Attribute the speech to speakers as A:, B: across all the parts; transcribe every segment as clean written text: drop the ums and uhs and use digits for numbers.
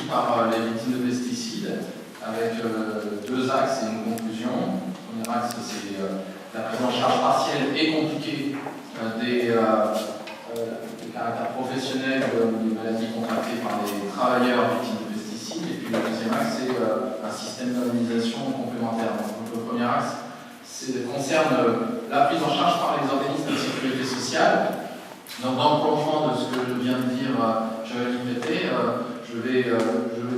A: par les victimes de pesticides, avec deux axes et une conclusion. Le premier axe, c'est la prise en charge partielle et compliquée des caractères professionnels des maladies contractées par les travailleurs victimes de pesticides. Et puis le deuxième axe, c'est un système d'indemnisation complémentaire. Donc, le premier axe concerne la prise en charge par les organismes de sécurité sociale. Donc, dans le prolongement de ce que je viens de dire, Joël Pété, je vais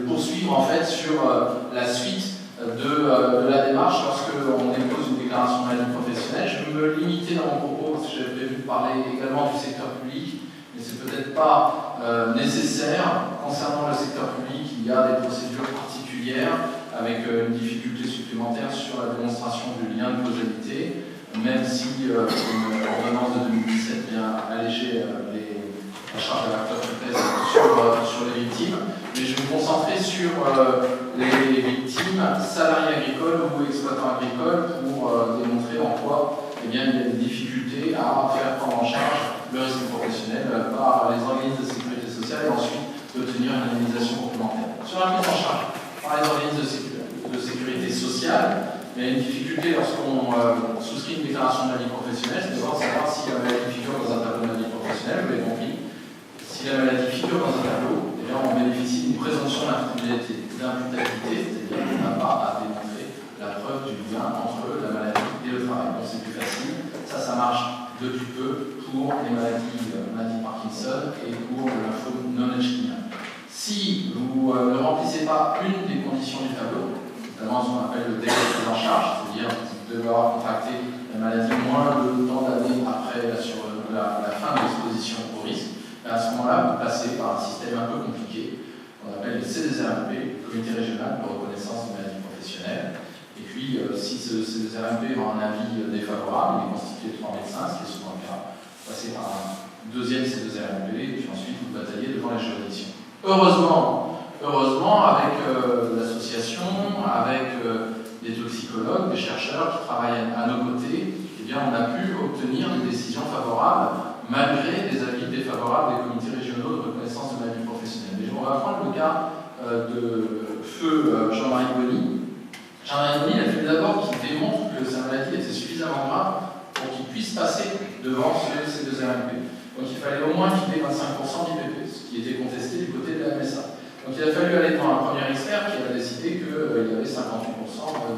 A: poursuivre en fait sur la suite de la démarche lorsque on dépose une déclaration de maladie professionnelle. Je vais me limiter dans mon propos parce que j'avais prévu de parler également du secteur public, mais c'est peut-être pas nécessaire. Concernant le secteur public, il y a des procédures particulières avec une difficulté supplémentaire sur la démonstration du lien de causalité, même si une ordonnance de 2017 vient alléger la charge de l'acteur qui pèse sur les victimes. Mais je vais me concentrer sur les victimes salariés agricoles ou exploitants agricoles pour démontrer en quoi il y a des difficultés à faire prendre en charge le risque professionnel par les organismes de sécurité sociale et ensuite d'obtenir une indemnisation complémentaire. Sur la prise en charge par les organismes de sécurité sociale, il y a une difficulté lorsqu'on souscrit une déclaration de maladie professionnelle, c'est de savoir si la maladie figure dans un tableau de maladie professionnelle, vous l'avez compris. Si la maladie figure dans un tableau, eh bien, on bénéficie d'une présomption d'imputabilité, c'est-à-dire qu'on n'a pas à démontrer la preuve du lien entre la maladie et le travail. Donc c'est plus facile. Ça marche depuis peu pour les maladies Parkinson et pour le lymphome non-Hodgkinien. Si vous ne remplissez pas une des conditions du tableau, notamment ce qu'on appelle le délai de prise en charge, c'est-à-dire que vous devez avoir contracté la maladie moins de temps d'années après la fin de l'exposition au risque, à ce moment-là, vous passez par un système un peu compliqué, qu'on appelle les CDZRMP, Comité régional de reconnaissance des maladies professionnelles. Et puis, si ce CDZRMP a un avis défavorable, il est constitué de 3 médecins, ce qui est souvent le cas, vous passez par un deuxième CDZRMP, et puis ensuite vous bataillez devant les juridictions. Heureusement, avec l'association, avec des toxicologues, des chercheurs qui travaillent à nos côtés, eh bien, on a pu obtenir des décisions favorables malgré des avis défavorables des comités régionaux de reconnaissance de maladies professionnelles. Mais on va prendre le cas de feu Jean-Marie Bonny. Jean-Marie Bonny a fait d'abord qu'il démontre que sa maladie était suffisamment grave pour qu'il puisse passer devant ces deux RMP. Donc il fallait au moins qu'il ait 25% d'IPP, ce qui était contesté du côté de la MSA. Donc il a fallu aller devant un premier expert qui a décidé qu'il y avait 58%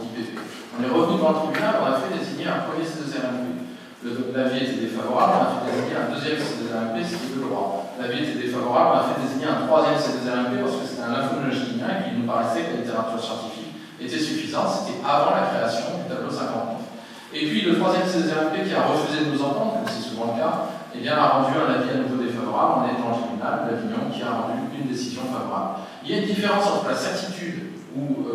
A: d'IPP. On est revenu devant le tribunal, on a fait désigner un premier C2RMP. L'avis était défavorable, on a fait désigner un deuxième C2RMP, ce qui est le droit. L'avis était défavorable, on a fait désigner un troisième C2RMP parce que c'était un lymphome non-Hodgkinien qui nous paraissait que la littérature scientifique était suffisante, c'était avant la création du tableau 59. Et puis le troisième C2RMP qui a refusé de nous entendre, comme c'est souvent le cas, eh bien, a rendu un avis à nouveau défavorable. On est dans le tribunal d'Avignon qui a rendu une décision favorable. Il y a une différence entre la certitude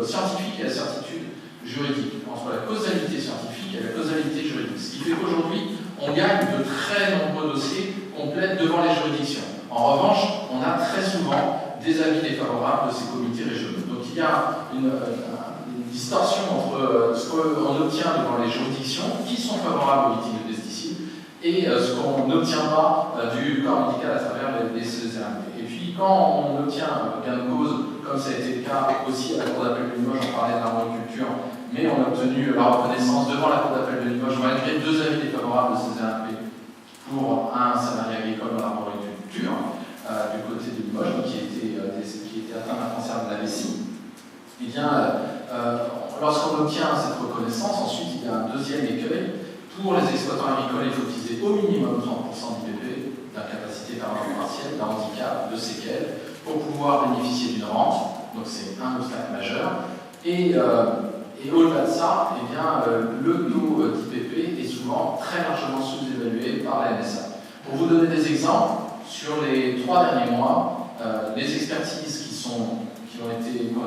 A: scientifique et la certitude juridique, entre la causalité scientifique et la causalité juridique. Ce qui fait qu'aujourd'hui, on gagne de très nombreux dossiers complets devant les juridictions. En revanche, on a très souvent des avis défavorables de ces comités régionaux. Donc il y a une distorsion entre ce qu'on obtient devant les juridictions, qui sont favorables aux victimes de pesticides, et ce qu'on n'obtient pas du corps médical à travers les CDZRMP. Et puis quand on obtient gain de cause, comme ça a été le cas aussi à la Cour d'appel de Limoges, on parlait de l'arboriculture, mais on a obtenu la reconnaissance devant la Cour d'appel de Limoges, malgré deux avis défavorables de CDZRMP pour un salarié agricole dans l'arboriculture du côté de Limoges, qui était atteint d'un cancer de la vessie. Eh bien, lorsqu'on obtient cette reconnaissance, ensuite il y a un deuxième écueil. Pour les exploitants agricoles, il faut qu'ils aient au minimum 30% d'IPP, d'incapacité permanente partielle, d'un handicap, de séquelles, pour pouvoir bénéficier d'une rente. Donc c'est un obstacle majeur. Et au-delà de ça, eh bien, le taux d'IPP est souvent très largement sous-évalué par la MSA. Pour vous donner des exemples, sur les 3 derniers mois, les expertises que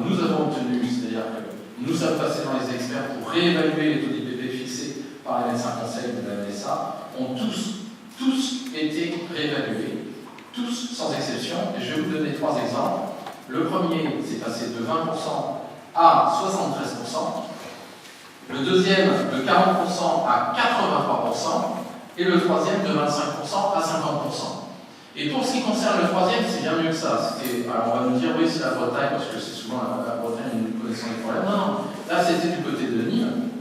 A: nous avons obtenues, c'est-à-dire que nous sommes passés dans les experts pour réévaluer les taux d'IPP fixés par les médecins conseils de la MSA, ont tous été réévalués, tous sans exception, et je vais vous donner 3 exemples. Le premier, c'est passé de 20% à 73%, le deuxième de 40% à 83%, et le troisième de 25% à 50%. Et pour ce qui concerne le troisième, c'est bien mieux que ça. Alors on va nous dire, oui, c'est la Bretagne, parce que c'est souvent la Bretagne où nous connaissons les problèmes. Non, non, là c'était du côté de Nîmes,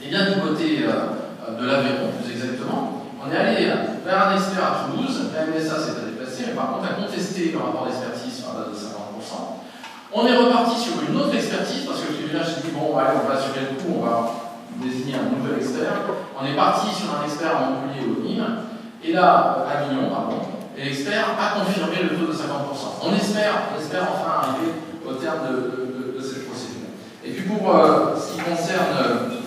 A: et bien du côté de l'Aveyron, plus exactement. On est allé vers un expert à Toulouse, la MSA s'est déplacé, mais par contre a contesté le rapport d'expertise sur la base de 50%. On est reparti sur une autre expertise, parce que je me suis dit, bon, allez, on va assurer le coup, on va désigner un nouvel expert. On est parti sur un expert à Montpellier ou Nîmes, et là, à Avignon, pardon, et l'expert a confirmé le taux de 50%. On espère enfin arriver au terme de cette procédure. Et puis pour ce qui concerne,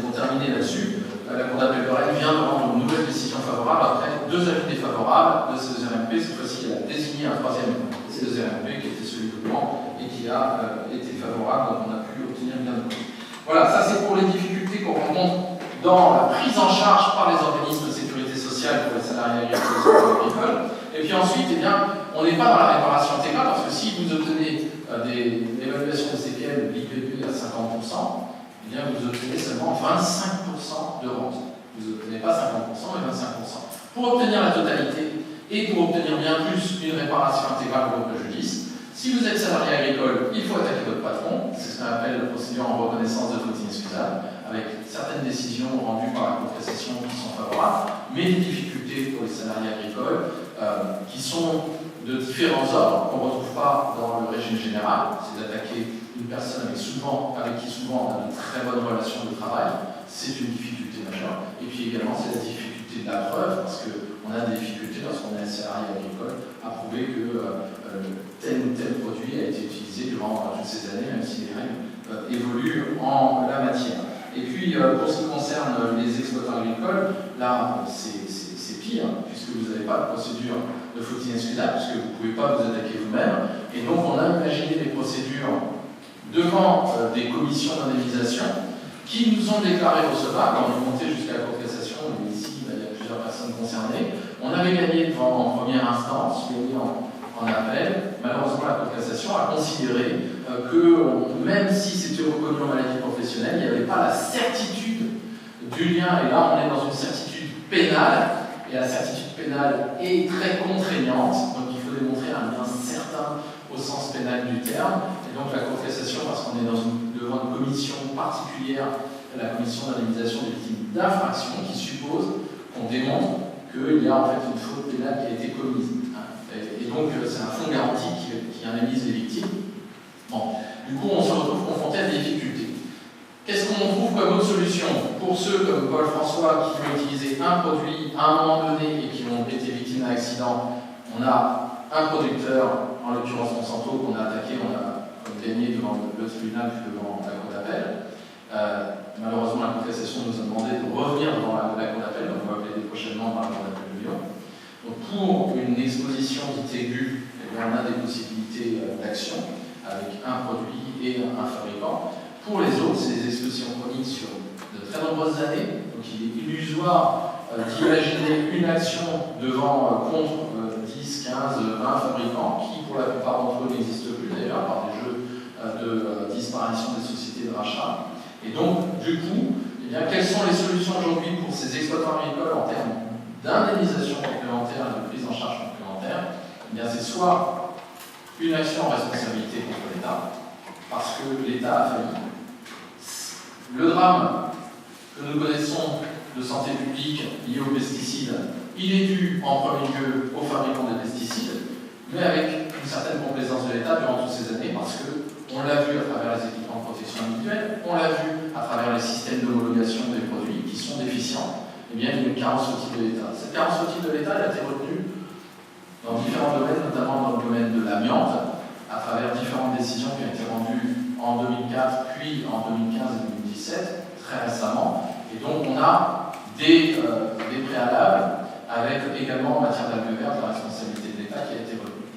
A: pour terminer là-dessus, la Cour d'appel de Rennes vient de rendre une nouvelle décision favorable après 2 avis défavorables de C2RMP. Cette fois-ci, elle a désigné un 3e C2RMP qui était celui de Caen et qui a été favorable, donc on a pu obtenir bien de plus. Voilà, ça c'est pour les difficultés qu'on rencontre dans la prise en charge par les organismes de sécurité sociale pour les salariés agricoles. Et puis ensuite, eh bien, on n'est pas dans la réparation intégrale parce que si vous obtenez des évaluations de CPL l'IPP à 50%, eh bien, vous obtenez seulement 25% de rente. Vous n'obtenez pas 50%, mais 25%. Pour obtenir la totalité et pour obtenir bien plus une réparation intégrale de vos préjudices, si vous êtes salarié agricole, il faut attaquer votre patron. C'est ce qu'on appelle la procédure en reconnaissance de faute inexcusable, avec certaines décisions rendues par la Cour de cassation qui sont favorables, mais des difficultés pour les salariés agricoles qui sont de différents ordres qu'on ne retrouve pas dans le régime général. C'est d'attaquer une personne avec qui souvent on a de très bonnes relations de travail. C'est une difficulté majeure. Et puis également, c'est la difficulté de la preuve, parce qu'on a des difficultés lorsqu'on est salarié agricole à prouver que tel ou tel produit a été utilisé durant toutes ces années, même si les règles évoluent en la matière. Et puis, pour ce qui concerne les exploitants agricoles, là, c'est pire, puisque vous n'avez pas de procédure de faute inexcusable, puisque vous ne pouvez pas vous attaquer vous-même. Et donc, on a imaginé des procédures devant des commissions d'indemnisation qui nous ont déclaré recevables. On est monté jusqu'à la Cour de cassation, mais ici, il y a plusieurs personnes concernées. On avait gagné en première instance, gagné en appel. Malheureusement, la Cour de cassation a considéré que même si c'était reconnu en maladie professionnelle, il n'y avait pas la certitude du lien. Et là, on est dans une certitude pénale. Et la certitude pénale est très contraignante. Donc, il faut démontrer un lien certain au sens pénal du terme. Et donc, la Cour de cassation, parce qu'on est devant une commission particulière, la commission d'indemnisation des victimes d'infraction, qui suppose qu'on démontre qu'il y a en fait une faute pénale qui a été commise. Et donc, c'est un fonds garanti qui indemnise les victimes. Bon. Du coup, on se retrouve confronté à des difficultés. Qu'est-ce qu'on trouve comme autre solution? Pour ceux comme Paul François qui ont utilisé un produit à un moment donné et qui ont été victimes d'un accident, on a un producteur, en l'occurrence Monsanto, qu'on a attaqué, on a gagné devant le tribunal puis devant la Cour d'appel. Malheureusement, la Cour de cassation nous a demandé de revenir devant la Cour d'appel, donc on va plaider prochainement dans la Cour d'appel de Lyon. Donc pour une exposition dite aiguë, eh bien, on a des possibilités d'action avec un produit et un fabricant. Pour les autres, c'est des expositions chroniques sur de très nombreuses années, donc il est illusoire d'imaginer une action contre 10, 15, 20 fabricants qui, pour la plupart d'entre eux, n'existent plus d'ailleurs par des jeux de disparition des sociétés de rachat. Et donc, du coup, eh bien, quelles sont les solutions aujourd'hui pour ces exploitants agricoles en termes d'indemnisation complémentaire et de prise en charge complémentaire? Eh bien, c'est soit une action en responsabilité contre l'État, parce que l'État a failli. Le drame que nous connaissons de santé publique lié aux pesticides, il est dû en premier lieu aux fabricants de pesticides, mais avec une certaine complaisance de l'État durant toutes ces années, parce qu'on l'a vu à travers les équipements de protection individuelle, on l'a vu à travers les systèmes d'homologation des produits qui sont déficients. Eh bien, il y a une carence au titre de l'État. Cette carence au titre de l'État a été retenue dans différents domaines, notamment dans le domaine de l'amiante, à travers différentes décisions qui ont été rendues en 2004, puis en 2015 et 2017, très récemment. Et donc, on a des préalables, avec également en matière d'algues vertes la responsabilité de l'État qui a été retenue.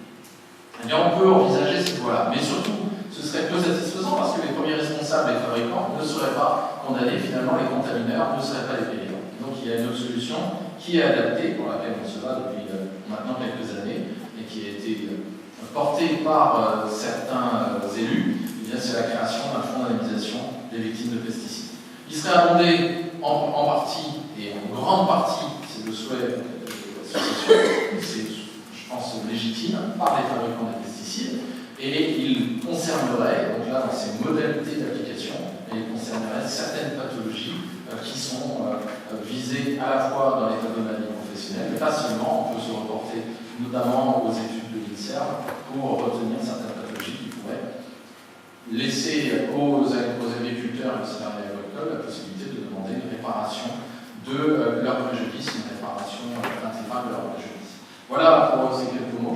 A: Eh bien, on peut envisager cette voie-là, mais surtout, ce serait peu satisfaisant parce que les premiers responsables, les fabricants, ne seraient pas condamnés, finalement, les contamineurs ne seraient pas les payeurs. Donc, il y a une autre solution qui est adaptée, pour laquelle on se bat depuis maintenant quelques années, et qui a été portée par certains élus. C'est la création d'un fonds d'indemnisation des victimes de pesticides. Il serait abondé en partie et en grande partie, c'est le souhait de association, et c'est, je pense, légitime, par les fabricants des pesticides, et il concernerait, donc là, dans ses modalités d'application, il concernerait certaines pathologies qui sont visées à la fois dans l'état de maladie professionnelle, mais pas seulement. On peut se reporter notamment aux études de l'INSERM pour retenir certaines pathologies qui pourraient laisser aux agriculteurs et aux salariés agricoles la possibilité de demander une réparation de leur préjudice, une réparation intégrale de leur préjudice. Voilà pour ces quelques mots.